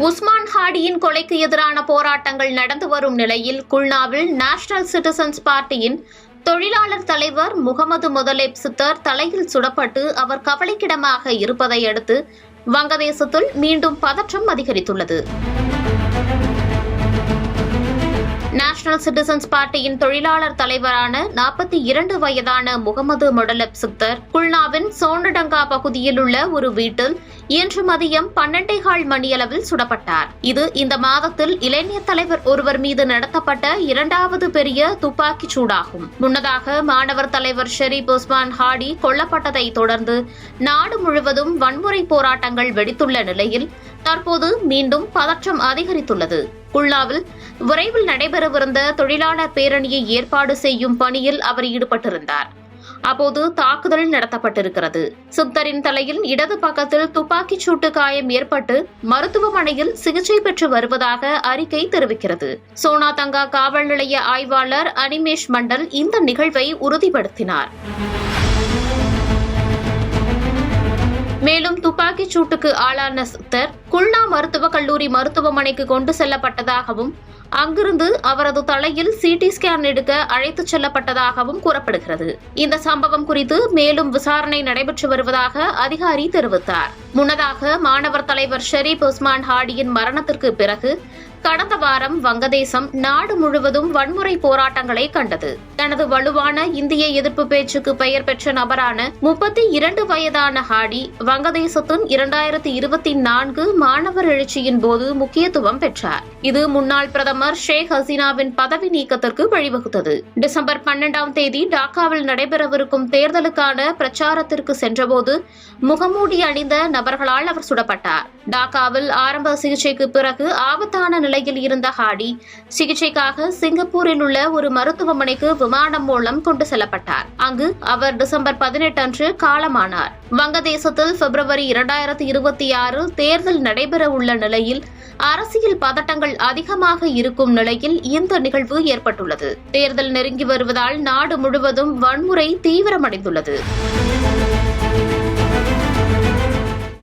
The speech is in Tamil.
உஸ்மான் ஹாடியின் கொலைக்கு எதிரான போராட்டங்கள் நடந்து வரும் நிலையில் குல்னாவில் நேஷனல் சிட்டிசன்ஸ் பார்ட்டியின் தொழிலாளர் தலைவர் முகமது முதலேப் சித்தர் தலையில் சுடப்பட்டு அவர் கவலைக்கிடமாக இருப்பதை அடுத்து வங்கதேசத்தில் மீண்டும் பதற்றம் அதிகரித்துள்ளது. நேஷனல் சிட்டிசன்ஸ் பார்ட்டியின் தொழிலாளர் தலைவரான 42 வயதான முகமது மொடலப் சித்தர் குல்னாவின் சோண்டடங்கா பகுதியில் உள்ள ஒரு வீட்டில் இன்று மதியம் 12:15 மணியளவில் சுடப்பட்டார். இது இந்த மாதத்தில் இளைஞர் தலைவர் ஒருவர் மீது நடத்தப்பட்ட இரண்டாவது பெரிய துப்பாக்கிச் சூடாகும். முன்னதாக மாணவர் தலைவர் ஷெரீப் உஸ்மான் ஹாடி கொல்லப்பட்டதை தொடர்ந்து நாடு முழுவதும் வன்முறை போராட்டங்கள் வெடித்துள்ள நிலையில் தற்போது மீண்டும் பதற்றம் அதிகரித்துள்ளது. குல்னாவில் விரைவில் நடைபெறவிருந்த தொழிலாளர் பேரணியை ஏற்பாடு செய்யும் பணியில் அவர் ஈடுபட்டிருந்தார். அப்போது தாக்குதல் நடத்தப்பட்டிருக்கிறது. சித்தரின் தலையில் இடது பக்கத்தில் துப்பாக்கிச் சூட்டு காயம் ஏற்பட்டு மருத்துவமனையில் சிகிச்சை பெற்று வருவதாக அறிக்கை தெரிவிக்கிறது. சோனாதங்கா காவல் நிலைய ஆய்வாளர் அனிமேஷ் மண்டல் இந்த நிகழ்வை உறுதிப்படுத்தினார். மேலும் துப்பாக்கிச் சூட்டுக்கு ஆளான சித்தர் குல்னா மருத்துவக் கல்லூரி மருத்துவமனைக்கு கொண்டு செல்லப்பட்டதாகவும் அங்கிருந்து அவரது தலையில் சிடி ஸ்கேன் எடுக்க அழைத்துச் செல்லப்பட்டதாகவும் கூறப்படுகிறது. இந்த சம்பவம் குறித்து மேலும் விசாரணை நடைபெற்று வருவதாக அதிகாரி தெரிவித்தார். முன்னதாக மாணவர் தலைவர் ஷெரீப் உஸ்மான் ஹாடியின் மரணத்திற்கு பிறகு கடந்த வாரம் வங்கதேசம் நாடு முழுவதும் வன்முறை போராட்டங்களை கண்டது. தனது வலுவான இந்திய எதிர்ப்பு பேச்சுக்கு பெயர் பெற்ற நபரான 32 வயதான ஹாடி வங்கதேசத்தின் 2024 மாணவர் எழுச்சியின் போது முக்கியத்துவம் பெற்றார். இது முன்னாள் பிரதமர் ஷேக் ஹசீனாவின் பதவி நீக்கத்திற்கு வழிவகுத்தது. டிசம்பர் 12ஆம் தேதி டாக்காவில் நடைபெறவிருக்கும் தேர்தலுக்கான பிரச்சாரத்திற்கு சென்றபோது முகமூடி அணிந்த நபர்களால் அவர் சுடப்பட்டார். டாக்காவில் ஆரம்ப சிகிச்சைக்கு பிறகு ஆபத்தான நிலையில் இருந்த ஹாடி சிகிச்சைக்காக சிங்கப்பூரில் உள்ள ஒரு மருத்துவமனைக்கு விமானம் மூலம் கொண்டு செல்லப்பட்டார். அங்கு அவர் டிசம்பர் 18 அன்று காலமானார். வங்கதேசத்தில் பிப்ரவரி 2026 தேர்தல் நடைபெற உள்ள நிலையில் அரசியல் பதட்டங்கள் அதிகமாக இருக்கும் நிலையில் இந்த நிகழ்வு ஏற்பட்டுள்ளது. தேர்தல் நெருங்கி வருவதால் நாடு முழுவதும் வன்முறை தீவிரமடைந்துள்ளது.